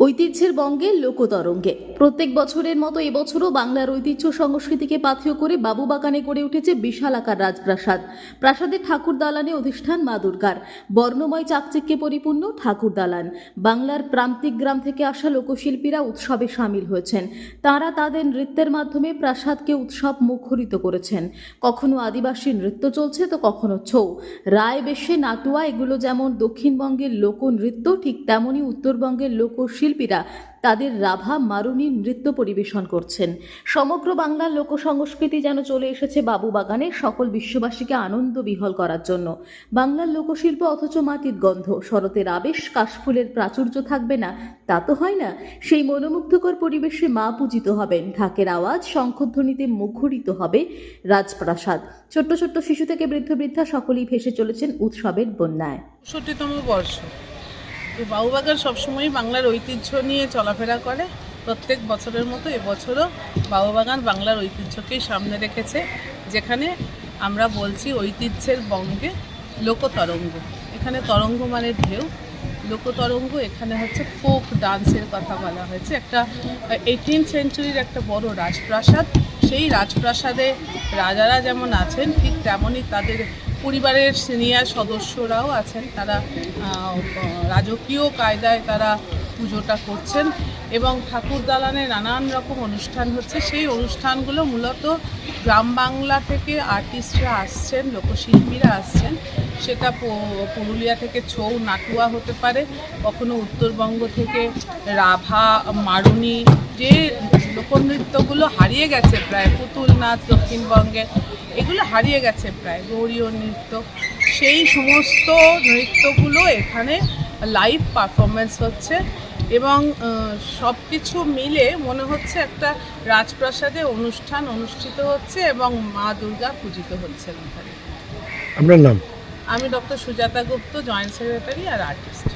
ঐতিহ্যের বঙ্গে লোকতরঙ্গে প্রত্যেক বছরের মতো এবছরও বাংলার ঐতিহ্য সংস্কৃতিকে পাথেয় করে বাবুবাগানে গড়ে উঠেছে বিশালাকার রাজপ্রাসাদ। প্রাসাদের ঠাকুর দালানে অধিষ্ঠান মা দুর্গার বর্ণময় চাকচিক্যে পরিপূর্ণ ঠাকুর দালান। বাংলার প্রান্তিক গ্রাম থেকে আসা লোকশিল্পীরা উৎসবে সামিল হয়েছেন। তারা তাদের নৃত্যের মাধ্যমে প্রাসাদকে উৎসব মুখরিত করেছেন। কখনো আদিবাসী নৃত্য চলছে তো কখনো ছৌ, রায় বেশে, নাটুয়া, এগুলো যেমন দক্ষিণবঙ্গের লোকনৃত্য, ঠিক তেমনই উত্তরবঙ্গের লোকশিল্পীরা তাদের রাভা মারুনি নৃত্য পরিবেশন করছেন। সমগ্র বাংলার লোকসংস্কৃতি যেন চলে এসেছে বাবুবাগানে সকল বিশ্ববাসীকে আনন্দ বিহল করার জন্য। বাংলার লোকশিল্প অথচ মাটির গন্ধ, শরতের আবেশ, কাশফুলের প্রাচুর্য থাকবে না তা তো হয় না। সেই মনোমুগ্ধকর পরিবেশে মা পূজিত হবেন, ঢাকের আওয়াজ, শঙ্খধ্বনিতে মুখরিত হবে রাজপ্রাসাদ। ছোট্ট ছোট্ট শিশু থেকে বৃদ্ধ বৃদ্ধা সকলেই ভেসে চলেছেন উৎসবের বন্যায়। ৬৫তম বর্ষ। বাবুবাগান সবসময়ই বাংলার ঐতিহ্য নিয়ে চলাফেরা করে। প্রত্যেক বছরের মতো এবছরও বাবুবাগান বাংলার ঐতিহ্যকেই সামনে রেখেছে, যেখানে আমরা বলছি ঐতিহ্যের বঙ্গে লোকতরঙ্গ। এখানে তরঙ্গ মানে ঢেউ, লোকতরঙ্গ। এখানে হচ্ছে ফোক ডান্সের কথা বলা হয়েছে। একটা 18th সেঞ্চুরির একটা বড় রাজপ্রাসাদ। সেই রাজপ্রাসাদে রাজারা যেমন আছেন, ঠিক তেমনই তাদের পরিবারের সিনিয়র সদস্যরাও আছেন। তারা রাজকীয় কায়দায় তারা পুজোটা করছেন এবং ঠাকুর দালানে নানান রকম অনুষ্ঠান হচ্ছে। সেই অনুষ্ঠানগুলো মূলত গ্রাম বাংলা থেকে আর্টিস্টরা আসছেন, লোকশিল্পীরা আসছেন। সেটা পুরুলিয়া থেকে ছৌ, নাটুয়া হতে পারে, কখনো উত্তরবঙ্গ থেকে রাভা, মারুনি, যে লোকনৃত্যগুলো হারিয়ে গেছে প্রায়, পুতুল নাচ দক্ষিণবঙ্গে, এগুলো হারিয়ে গেছে প্রায়, গৌরীয় নৃত্য, সেই সমস্ত নৃত্যগুলো এখানে লাইভ পারফরমেন্স হচ্ছে এবং সব কিছু মিলে মনে হচ্ছে একটা রাজপ্রাসাদে অনুষ্ঠান অনুষ্ঠিত হচ্ছে এবং মা দুর্গা পূজিত হচ্ছে এখানে। আপনার নাম? আমি ডক্টর সুজাতা গুপ্ত, জয়েন্ট সেক্রেটারি আর আর্টিস্ট।